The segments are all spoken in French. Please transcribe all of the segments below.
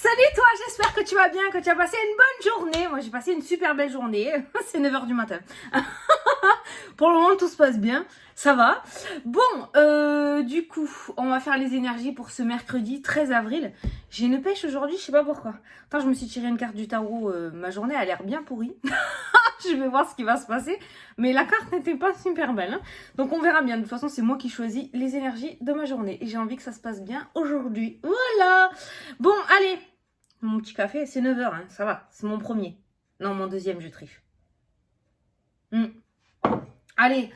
Salut toi, j'espère que tu vas bien, que tu as passé une bonne journée. Moi j'ai passé une super belle journée, c'est 9 h du matin. Pour le moment tout se passe bien, ça va. Bon, du coup, on va faire les énergies pour ce mercredi 13 avril. J'ai une pêche aujourd'hui, je sais pas pourquoi. Attends, je me suis tiré une carte du tarot, ma journée a l'air bien pourrie. Je vais voir ce qui va se passer. Mais la carte n'était pas super belle. Hein. Donc on verra bien. De toute façon, c'est moi qui choisis les énergies de ma journée. Et j'ai envie que ça se passe bien aujourd'hui. Voilà. Bon, allez. Mon petit café, c'est 9 h. Hein. Ça va. C'est mon premier. Non, mon deuxième, je triche. Allez.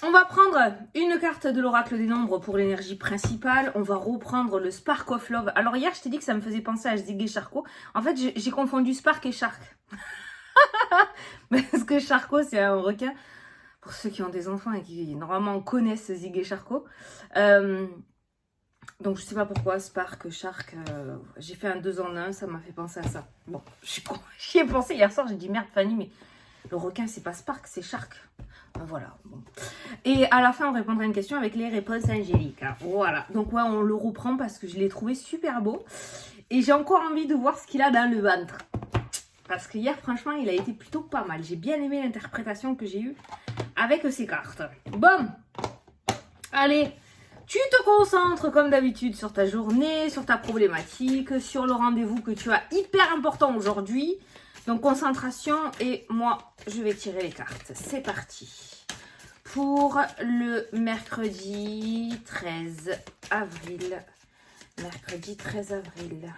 On va prendre une carte de l'oracle des nombres pour l'énergie principale. On va reprendre le Spark of Love. Alors hier, je t'ai dit que ça me faisait penser à Ziggy Charcot. En fait, j'ai confondu Spark et Shark. Parce que Charcot, c'est un requin. Pour ceux qui ont des enfants et qui normalement connaissent Ziggy Charcot. Donc je sais pas pourquoi, Spark, Shark, j'ai fait un 2 en 1, ça m'a fait penser à ça. Bon, j'y ai pensé hier soir, j'ai dit merde Fanny, mais le requin c'est pas Spark, c'est Shark. Voilà. Bon. Et à la fin, on répondra à une question avec les réponses angéliques. Hein. Voilà. Donc ouais, on le reprend parce que je l'ai trouvé super beau. Et j'ai encore envie de voir ce qu'il a dans le ventre. Parce que hier, franchement, il a été plutôt pas mal. J'ai bien aimé l'interprétation que j'ai eue avec ces cartes. Bon. Allez. Tu te concentres comme d'habitude sur ta journée, sur ta problématique, sur le rendez-vous que tu as hyper important aujourd'hui. Donc concentration et moi je vais tirer les cartes. C'est parti. Pour le mercredi 13 avril. Mercredi 13 avril.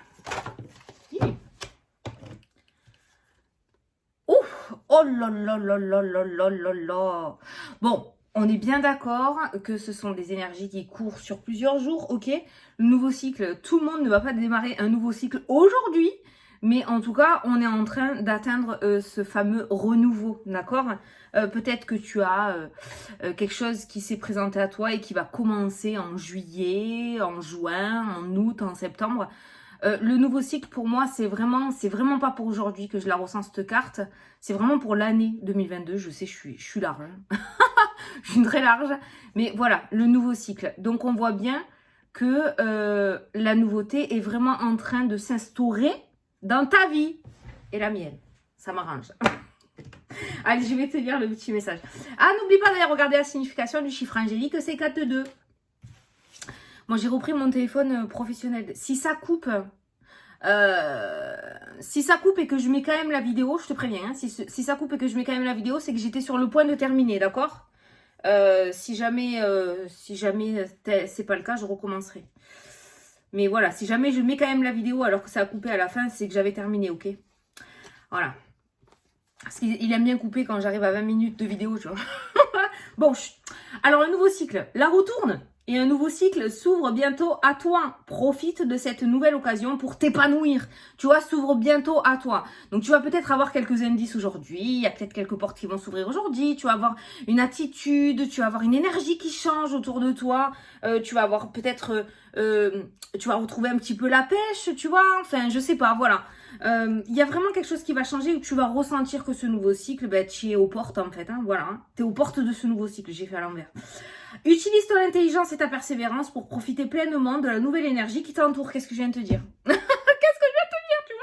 Ouf. Oh là là là là là là là là. Bon. On est bien d'accord que ce sont des énergies qui courent sur plusieurs jours, ok. Le nouveau cycle, tout le monde ne va pas démarrer un nouveau cycle aujourd'hui, mais en tout cas, on est en train d'atteindre ce fameux renouveau, d'accord. Peut-être que tu as quelque chose qui s'est présenté à toi et qui va commencer en juillet, en juin, en août, en septembre. Le nouveau cycle, pour moi, c'est vraiment pas pour aujourd'hui que je la ressens, cette carte. C'est vraiment pour l'année 2022. Je sais, je suis large. Je suis très large. Mais voilà, le nouveau cycle. Donc, on voit bien que la nouveauté est vraiment en train de s'instaurer dans ta vie. Et la mienne. Ça m'arrange. Allez, je vais te lire le petit message. Ah, n'oublie pas d'aller regarder la signification du chiffre angélique, c'est 4-2. Moi, j'ai repris mon téléphone professionnel. Si ça coupe et que je mets quand même la vidéo, je te préviens, hein, si ça coupe et que je mets quand même la vidéo, c'est que j'étais sur le point de terminer, d'accord. Si jamais c'est pas le cas, je recommencerai. Mais voilà, si jamais je mets quand même la vidéo alors que ça a coupé à la fin, c'est que j'avais terminé, ok. Voilà. Parce qu'il aime bien couper quand j'arrive à 20 minutes de vidéo, tu vois. Bon, alors le nouveau cycle, la roue tourne. Et un nouveau cycle s'ouvre bientôt à toi. Profite de cette nouvelle occasion pour t'épanouir. Tu vois, s'ouvre bientôt à toi. Donc, tu vas peut-être avoir quelques indices aujourd'hui. Il y a peut-être quelques portes qui vont s'ouvrir aujourd'hui. Tu vas avoir une attitude. Tu vas avoir une énergie qui change autour de toi. Tu vas avoir peut-être... tu vas retrouver un petit peu la pêche, tu vois. Enfin, je sais pas, voilà. Il y a vraiment quelque chose qui va changer où tu vas ressentir que ce nouveau cycle, ben, tu es aux portes en fait. Hein, voilà, hein. Tu es aux portes de ce nouveau cycle. J'ai fait à l'envers. Utilise ton intelligence et ta persévérance pour profiter pleinement de la nouvelle énergie qui t'entoure. Qu'est-ce que je viens de te dire? Qu'est-ce que je viens de te dire, tu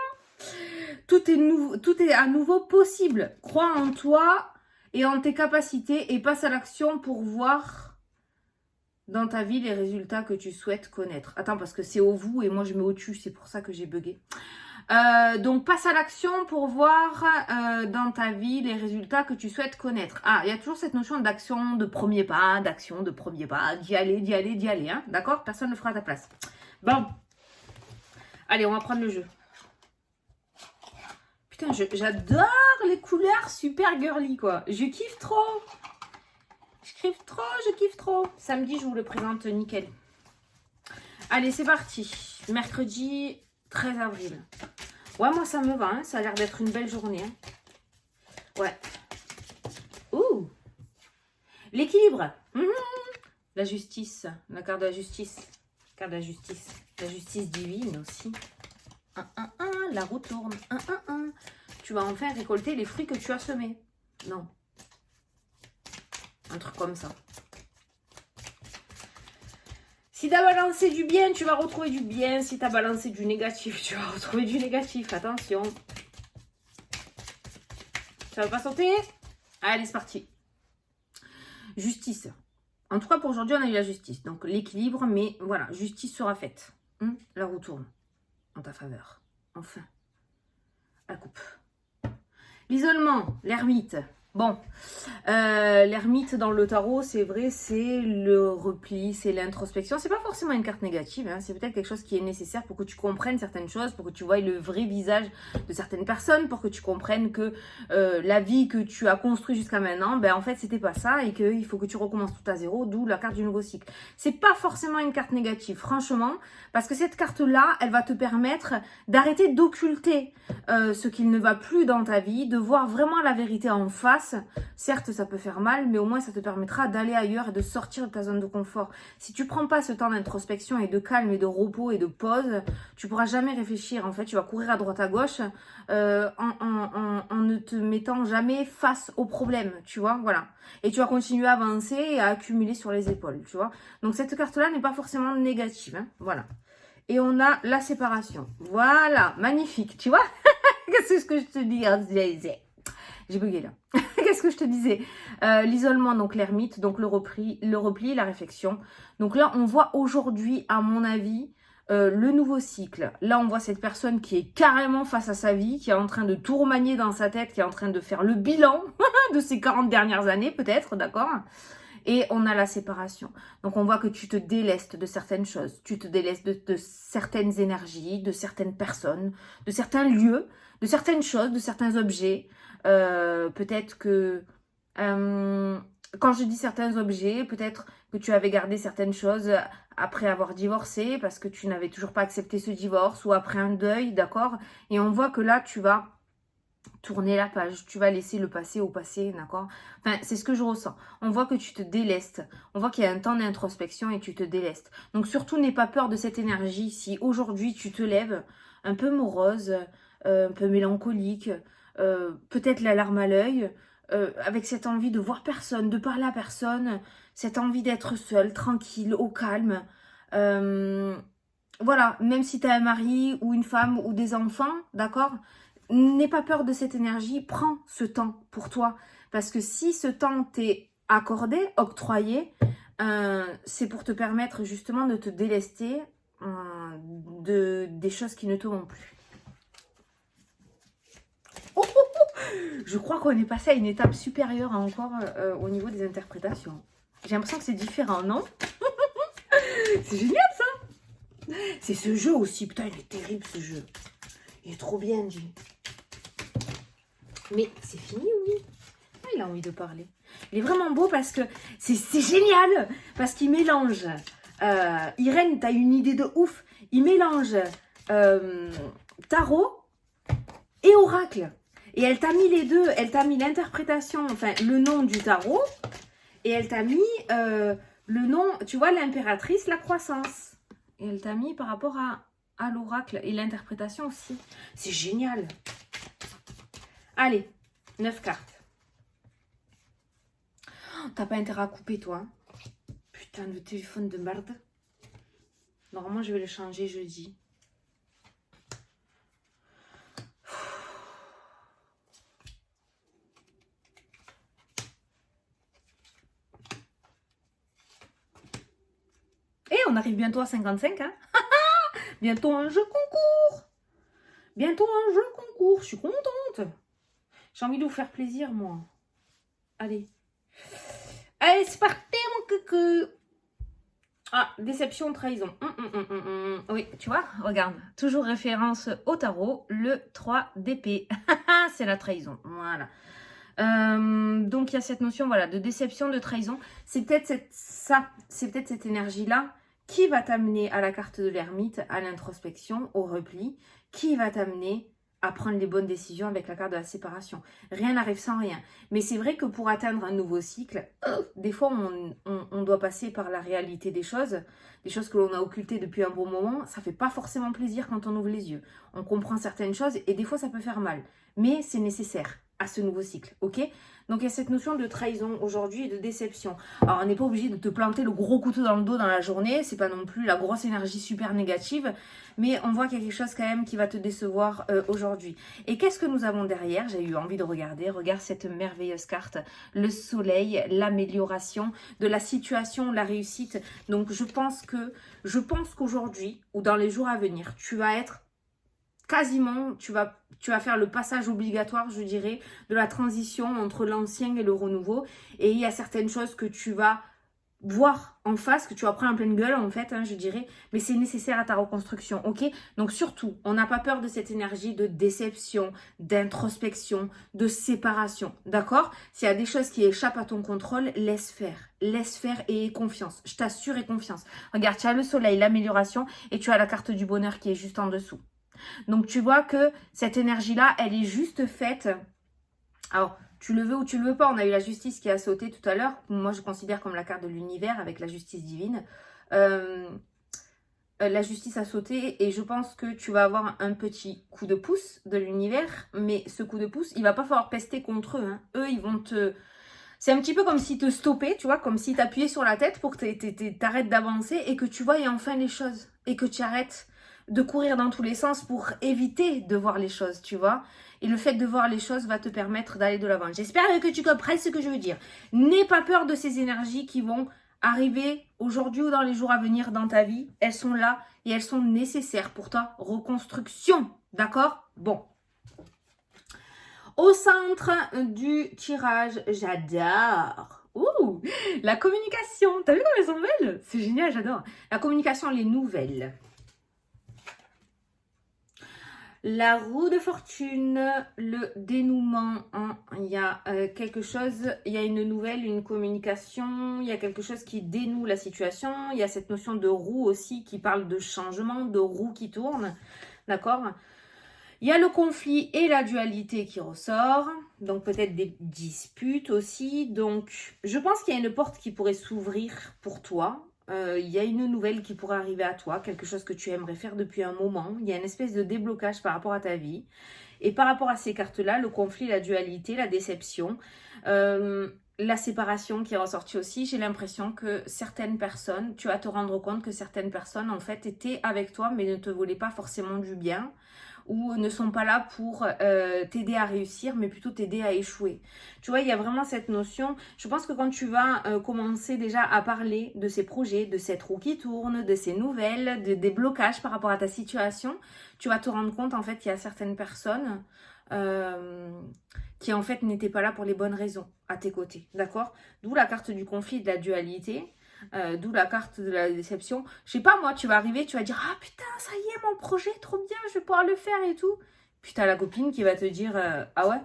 vois? Tout est à nouveau possible. Crois en toi et en tes capacités et passe à l'action pour voir dans ta vie les résultats que tu souhaites connaître. Attends, parce que c'est au vous et moi je mets au-dessus, c'est pour ça que j'ai bugué. Donc passe à l'action pour voir dans ta vie les résultats que tu souhaites connaître. Ah, il y a toujours cette notion d'action de premier pas, d'y aller, hein, d'accord? Personne ne le fera à ta place. Bon, allez, on va prendre le jeu. Putain, j'adore les couleurs super girly, quoi. Je kiffe trop. Je kiffe trop. Samedi, je vous le présente nickel. Allez, c'est parti. Mercredi 13 avril. Ouais, moi, ça me va. Hein. Ça a l'air d'être une belle journée. Hein. Ouais. Ouh. L'équilibre. La justice. La carte de la justice. Carte de la justice. La justice divine aussi. La roue tourne. Tu vas enfin récolter les fruits que tu as semés. Non. Un truc comme ça. Si tu as balancé du bien, tu vas retrouver du bien. Si tu as balancé du négatif, tu vas retrouver du négatif. Attention. Ça va pas sauter? Allez, c'est parti. Justice. En tout cas, pour aujourd'hui, on a eu la justice. Donc, l'équilibre, mais voilà, justice sera faite. La roue tourne en ta faveur. Enfin, la coupe. L'isolement, l'ermite. Bon, l'ermite dans le tarot, c'est vrai, c'est le repli, c'est l'introspection. C'est pas forcément une carte négative, hein, c'est peut-être quelque chose qui est nécessaire pour que tu comprennes certaines choses, pour que tu voies le vrai visage de certaines personnes, pour que tu comprennes que la vie que tu as construite jusqu'à maintenant, ben en fait, c'était pas ça et qu'il faut que tu recommences tout à zéro, d'où la carte du nouveau cycle. C'est pas forcément une carte négative, franchement, parce que cette carte-là, elle va te permettre d'arrêter d'occulter ce qu'il ne va plus dans ta vie, de voir vraiment la vérité en face. Certes, ça peut faire mal, mais au moins ça te permettra d'aller ailleurs et de sortir de ta zone de confort. Si tu prends pas ce temps d'introspection et de calme et de repos et de pause, tu pourras jamais réfléchir. En fait, tu vas courir à droite à gauche en ne te mettant jamais face au problème, tu vois, voilà. Et tu vas continuer à avancer et à accumuler sur les épaules, tu vois. Donc cette carte-là n'est pas forcément négative, hein, voilà. Et on a la séparation. Voilà, magnifique, tu vois. Qu'est-ce que je te dis? J'ai bugué là. Qu'est-ce que je te disais? L'isolement, donc l'ermite, donc le repli, la réflexion. Donc là, on voit aujourd'hui, à mon avis, le nouveau cycle. Là, on voit cette personne qui est carrément face à sa vie, qui est en train de tout remanier dans sa tête, qui est en train de faire le bilan de ses 40 dernières années, peut-être, d'accord? Et on a la séparation. Donc, on voit que tu te délestes de certaines choses. Tu te délestes de certaines énergies, de certaines personnes, de certains lieux, de certaines choses, de certains objets. Peut-être que... quand je dis certains objets, peut-être que tu avais gardé certaines choses après avoir divorcé parce que tu n'avais toujours pas accepté ce divorce ou après un deuil, d'accord? Et on voit que là, tu vas tourner la page, tu vas laisser le passé au passé, d'accord? Enfin, c'est ce que je ressens. On voit que tu te délestes, on voit qu'il y a un temps d'introspection et tu te délestes. Donc surtout, n'aie pas peur de cette énergie. Si aujourd'hui, tu te lèves un peu morose, un peu mélancolique, peut-être la larme à l'œil, avec cette envie de voir personne, de parler à personne, cette envie d'être seule, tranquille, au calme. Voilà, même si tu as un mari ou une femme ou des enfants, d'accord? N'aie pas peur de cette énergie, prends ce temps pour toi. Parce que si ce temps t'est accordé, octroyé, c'est pour te permettre justement de te délester des choses qui ne te vont plus. Je crois qu'on est passé à une étape supérieure encore au niveau des interprétations. J'ai l'impression que c'est différent, non? C'est génial ça! C'est ce jeu aussi, putain, il est terrible ce jeu. Il est trop bien, J. Mais c'est fini, oui. Ah, il a envie de parler. Il est vraiment beau parce que c'est génial. Parce qu'il mélange. Irène, t'as une idée de ouf. Il mélange tarot et oracle. Et elle t'a mis les deux. Elle t'a mis l'interprétation, enfin le nom du tarot. Et elle t'a mis le nom, tu vois, l'impératrice, la croissance. Et elle t'a mis par rapport à l'oracle et l'interprétation aussi. C'est génial. Allez, 9 cartes. Oh, t'as pas intérêt à couper, toi. Hein. Putain de téléphone de merde. Normalement, je vais le changer jeudi. Et on arrive bientôt à 55, hein. Bientôt un jeu concours. Bientôt un jeu concours. Je suis contente. J'ai envie de vous faire plaisir, moi. Allez. Allez, c'est parti, mon coucou. Ah, déception, trahison. Oui, tu vois, regarde. Toujours référence au tarot, le 3 d'épée. C'est la trahison, voilà. Donc, il y a cette notion, voilà, de déception, de trahison. C'est peut-être c'est peut-être cette énergie-là qui va t'amener à la carte de l'ermite, à l'introspection, au repli, qui va t'amener à prendre les bonnes décisions avec la carte de la séparation. Rien n'arrive sans rien. Mais c'est vrai que pour atteindre un nouveau cycle, des fois, on doit passer par la réalité des choses que l'on a occultées depuis un bon moment. Ça fait pas forcément plaisir quand on ouvre les yeux. On comprend certaines choses et des fois, ça peut faire mal. Mais c'est nécessaire. à ce nouveau cycle, ok? Donc, il y a cette notion de trahison aujourd'hui et de déception. Alors, on n'est pas obligé de te planter le gros couteau dans le dos dans la journée. C'est pas non plus la grosse énergie super négative. Mais on voit qu'il y a quelque chose quand même qui va te décevoir aujourd'hui. Et qu'est-ce que nous avons derrière? J'ai eu envie de regarder. Regarde cette merveilleuse carte. Le soleil, l'amélioration de la situation, la réussite. Donc, je pense qu'aujourd'hui ou dans les jours à venir, tu vas être quasiment, tu vas faire le passage obligatoire, je dirais, de la transition entre l'ancien et le renouveau. Et il y a certaines choses que tu vas voir en face, que tu vas prendre en pleine gueule, en fait, hein, je dirais. Mais c'est nécessaire à ta reconstruction, ok? Donc surtout, on n'a pas peur de cette énergie de déception, d'introspection, de séparation, d'accord? S'il y a des choses qui échappent à ton contrôle, laisse faire. Laisse faire et aie confiance. Je t'assure, aie confiance. Regarde, tu as le soleil, l'amélioration, et tu as la carte du bonheur qui est juste en dessous. Donc, tu vois que cette énergie-là, elle est juste faite. Alors, tu le veux ou tu le veux pas. On a eu la justice qui a sauté tout à l'heure. Moi, je considère comme la carte de l'univers avec la justice divine. La justice a sauté et je pense que tu vas avoir un petit coup de pouce de l'univers. Mais ce coup de pouce, il va pas falloir pester contre eux. Hein. Eux, ils vont te... C'est un petit peu comme si te stoppaient, tu vois, comme si t'appuyais sur la tête pour que t'arrêtes d'avancer et que tu vois enfin les choses. Et que tu arrêtes de courir dans tous les sens pour éviter de voir les choses, tu vois. Et le fait de voir les choses va te permettre d'aller de l'avant. J'espère que tu comprennes ce que je veux dire. N'aie pas peur de ces énergies qui vont arriver aujourd'hui ou dans les jours à venir dans ta vie. Elles sont là et elles sont nécessaires pour ta reconstruction. D'accord? Bon. Au centre du tirage, j'adore. Ouh, la communication. T'as vu comme elles sont belles? C'est génial, j'adore. La communication, les nouvelles. La roue de fortune, le dénouement, hein. Il y a quelque chose, il y a une nouvelle, une communication, il y a quelque chose qui dénoue la situation. Il y a cette notion de roue aussi qui parle de changement, de roue qui tourne, d'accord? Il y a le conflit et la dualité qui ressort, donc peut-être des disputes aussi. Donc, je pense qu'il y a une porte qui pourrait s'ouvrir pour toi. Il y a une nouvelle qui pourrait arriver à toi, quelque chose que tu aimerais faire depuis un moment. Il y a une espèce de déblocage par rapport à ta vie. Et par rapport à ces cartes-là, le conflit, la dualité, la déception, la séparation qui est ressortie aussi, j'ai l'impression que certaines personnes, tu vas te rendre compte que certaines personnes, en fait, étaient avec toi, mais ne te voulaient pas forcément du bien, ou ne sont pas là pour t'aider à réussir, mais plutôt t'aider à échouer. Tu vois, il y a vraiment cette notion. Je pense que quand tu vas commencer déjà à parler de ces projets, de cette roue qui tourne, de ces nouvelles, des blocages par rapport à ta situation, tu vas te rendre compte en fait qu'il y a certaines personnes qui en fait n'étaient pas là pour les bonnes raisons à tes côtés, d'accord? D'où la carte du conflit et de la dualité. D'où la carte de la déception. Je sais pas, moi, tu vas arriver, tu vas dire ah putain, ça y est, mon projet, trop bien, je vais pouvoir le faire et tout. Puis t'as la copine qui va te dire ah ouais,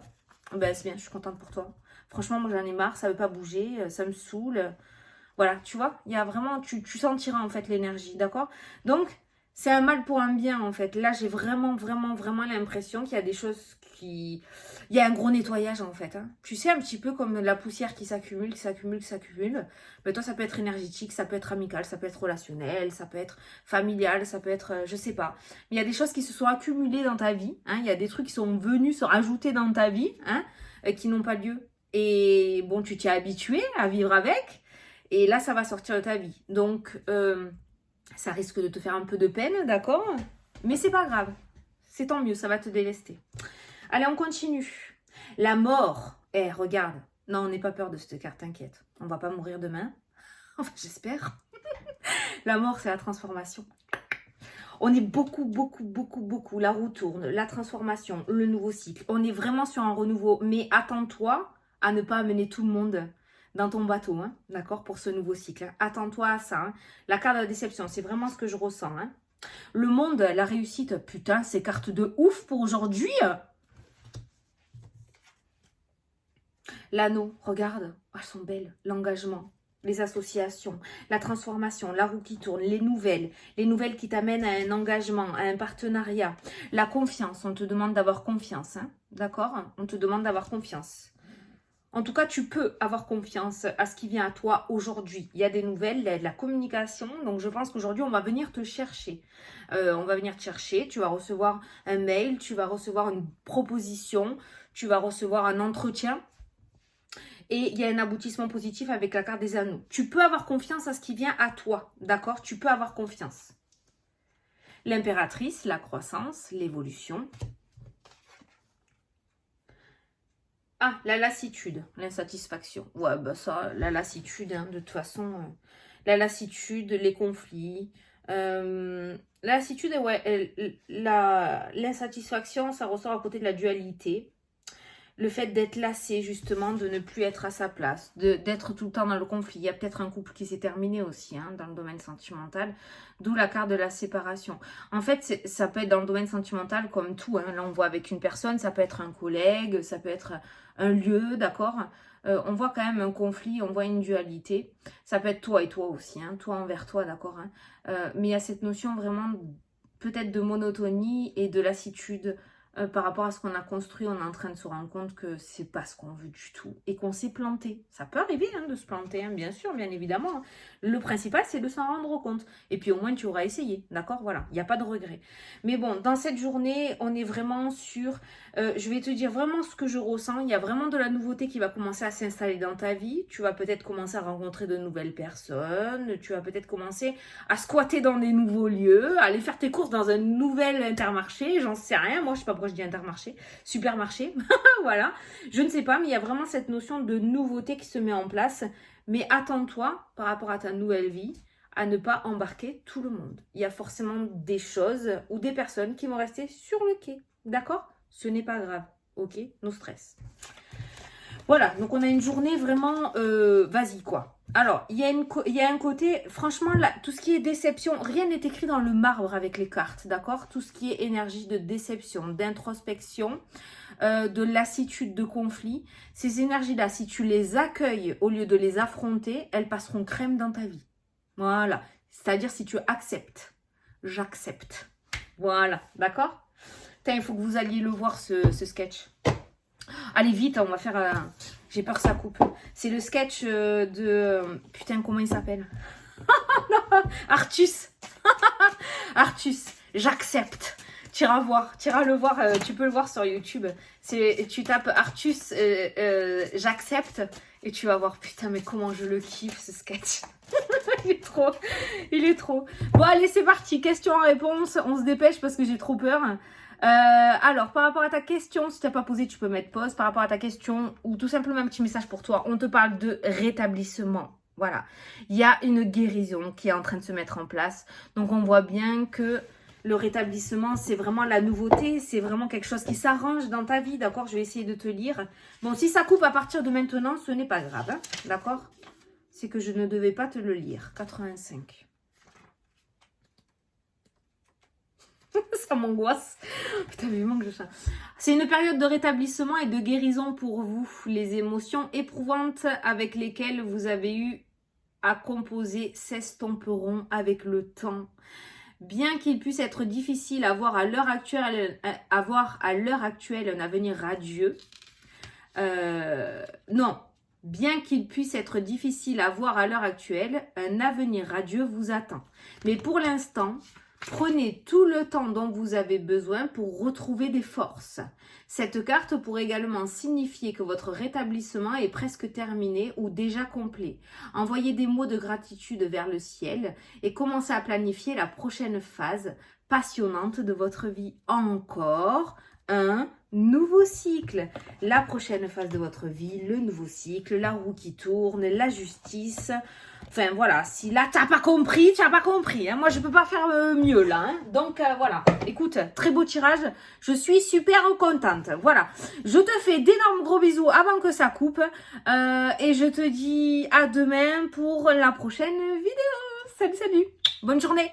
ben c'est bien, je suis contente pour toi. Franchement, moi j'en ai marre, ça veut pas bouger, ça me saoule. Voilà, tu vois, il y a vraiment, tu sentiras en fait l'énergie, d'accord? Donc, c'est un mal pour un bien en fait. Là, j'ai vraiment l'impression qu'il y a des choses qui... Il y a un gros nettoyage en fait. Hein. Tu sais, un petit peu comme la poussière qui s'accumule, qui s'accumule, qui s'accumule. Mais toi, ça peut être énergétique, ça peut être amical, ça peut être relationnel, ça peut être familial, ça peut être... je sais pas. Mais il y a des choses qui se sont accumulées dans ta vie. Hein. Il y a des trucs qui sont venus se rajouter dans ta vie, hein, qui n'ont pas lieu. Et bon, tu t'y es habitué à vivre avec. Et là, ça va sortir de ta vie. Donc, ça risque de te faire un peu de peine, d'accord? Mais c'est pas grave. C'est tant mieux, ça va te délester. Allez, on continue. La mort. Eh, regarde. Non, on n'est pas peur de cette carte, t'inquiète. On va pas mourir demain. Enfin, j'espère. La mort, c'est la transformation. On est beaucoup. La roue tourne, la transformation, le nouveau cycle. On est vraiment sur un renouveau. Mais attends-toi à ne pas amener tout le monde dans ton bateau, hein, d'accord, pour ce nouveau cycle. Hein. Attends-toi à ça. Hein. La carte de la déception, c'est vraiment ce que je ressens. Hein. Le monde, la réussite, putain, c'est carte de ouf pour aujourd'hui. L'anneau, regarde, oh, elles sont belles. L'engagement, les associations, la transformation, la roue qui tourne, les nouvelles qui t'amènent à un engagement, à un partenariat. La confiance, on te demande d'avoir confiance, hein, d'accord? On te demande d'avoir confiance. En tout cas, tu peux avoir confiance à ce qui vient à toi aujourd'hui. Il y a des nouvelles, il y a de la communication. Donc, je pense qu'aujourd'hui, on va venir te chercher. On va venir te chercher. Tu vas recevoir un mail, tu vas recevoir une proposition. tu vas recevoir un entretien. Et il y a un aboutissement positif avec la carte des anneaux. Tu peux avoir confiance à ce qui vient à toi, d'accord? Tu peux avoir confiance. L'impératrice, la croissance, l'évolution. Ah, la lassitude, l'insatisfaction. Ouais, bah ça, la lassitude, hein, de toute façon. La lassitude, les conflits. La lassitude, ouais, l'insatisfaction, ça ressort à côté de la dualité. Le fait d'être lassé, justement, de ne plus être à sa place, d'être tout le temps dans le conflit. Il y a peut-être un couple qui s'est terminé aussi, hein, dans le domaine sentimental, d'où la carte de la séparation. En fait, ça peut être dans le domaine sentimental comme tout, hein. Là, on voit avec une personne, ça peut être un collègue, ça peut être un lieu, d'accord? On voit quand même un conflit, on voit une dualité. Ça peut être toi et toi aussi, hein, toi envers toi, d'accord, hein. Mais il y a cette notion vraiment peut-être de monotonie et de lassitude. Par rapport à ce qu'on a construit, on est en train de se rendre compte que c'est pas ce qu'on veut du tout et qu'on s'est planté. Ça peut arriver, hein, de se planter, hein, bien sûr, bien évidemment, hein. Le principal, c'est de s'en rendre compte. Et puis au moins, tu auras essayé, d'accord? Voilà, il n'y a pas de regret. Mais bon, dans cette journée, on est vraiment sur... je vais te dire vraiment ce que je ressens. Il y a vraiment de la nouveauté qui va commencer à s'installer dans ta vie. Tu vas peut-être commencer à rencontrer de nouvelles personnes. Tu vas peut-être commencer à squatter dans des nouveaux lieux, à aller faire tes courses dans un nouvel Intermarché. J'en sais rien. Moi, je sais pas pourquoi je dis Intermarché. Supermarché. Voilà. Je ne sais pas, mais il y a vraiment cette notion de nouveauté qui se met en place. Mais attends-toi, par rapport à ta nouvelle vie, à ne pas embarquer tout le monde. Il y a forcément des choses ou des personnes qui vont rester sur le quai. D'accord? Ce n'est pas grave. Ok? No stress. Voilà, donc on a une journée vraiment... vas-y, quoi. Alors, il y a un côté... Franchement, là, tout ce qui est déception, rien n'est écrit dans le marbre avec les cartes, d'accord? Tout ce qui est énergie de déception, d'introspection, de lassitude, de conflit. Ces énergies-là, si tu les accueilles au lieu de les affronter, elles passeront crème dans ta vie. Voilà. C'est-à-dire si tu acceptes. J'accepte. Voilà. D'accord? Putain, il faut que vous alliez le voir, ce sketch. Allez, vite, on va faire... J'ai peur que ça coupe. C'est le sketch de... Putain, comment il s'appelle? Artus. Artus. J'accepte. Tu iras le voir, tu peux le voir sur YouTube. Tu tapes Artus, j'accepte, et tu vas voir, putain, mais comment je le kiffe, ce sketch. Il est trop. Bon, allez, c'est parti, question-réponse, on se dépêche parce que j'ai trop peur. Alors, par rapport à ta question, si tu n'as pas posé, tu peux mettre pause. Par rapport à ta question, ou tout simplement un petit message pour toi, on te parle de rétablissement. Voilà, il y a une guérison qui est en train de se mettre en place. Donc, on voit bien que le rétablissement, c'est vraiment la nouveauté. C'est vraiment quelque chose qui s'arrange dans ta vie, d'accord? Je vais essayer de te lire. Bon, si ça coupe à partir de maintenant, ce n'est pas grave, hein, d'accord? C'est que je ne devais pas te le lire. 85. Ça m'angoisse. Putain, vivement que je chante. C'est une période de rétablissement et de guérison pour vous. Les émotions éprouvantes avec lesquelles vous avez eu à composer s'estomperont avec le temps. Bien qu'il puisse être difficile à voir à l'heure actuelle, un avenir radieux. Bien qu'il puisse être difficile à voir à l'heure actuelle, un avenir radieux vous attend. Mais pour l'instant, prenez tout le temps dont vous avez besoin pour retrouver des forces. Cette carte pourrait également signifier que votre rétablissement est presque terminé ou déjà complet. Envoyez des mots de gratitude vers le ciel et commencez à planifier la prochaine phase passionnante de votre vie. Encore un nouveau cycle. La prochaine phase de votre vie, le nouveau cycle, la roue qui tourne, la justice... Enfin, voilà, si là, t'as pas compris, hein. Moi, je peux pas faire mieux, là. Hein. Donc, voilà. Écoute, très beau tirage. Je suis super contente. Voilà. Je te fais d'énormes gros bisous avant que ça coupe. Et je te dis à demain pour la prochaine vidéo. Salut, salut. Bonne journée.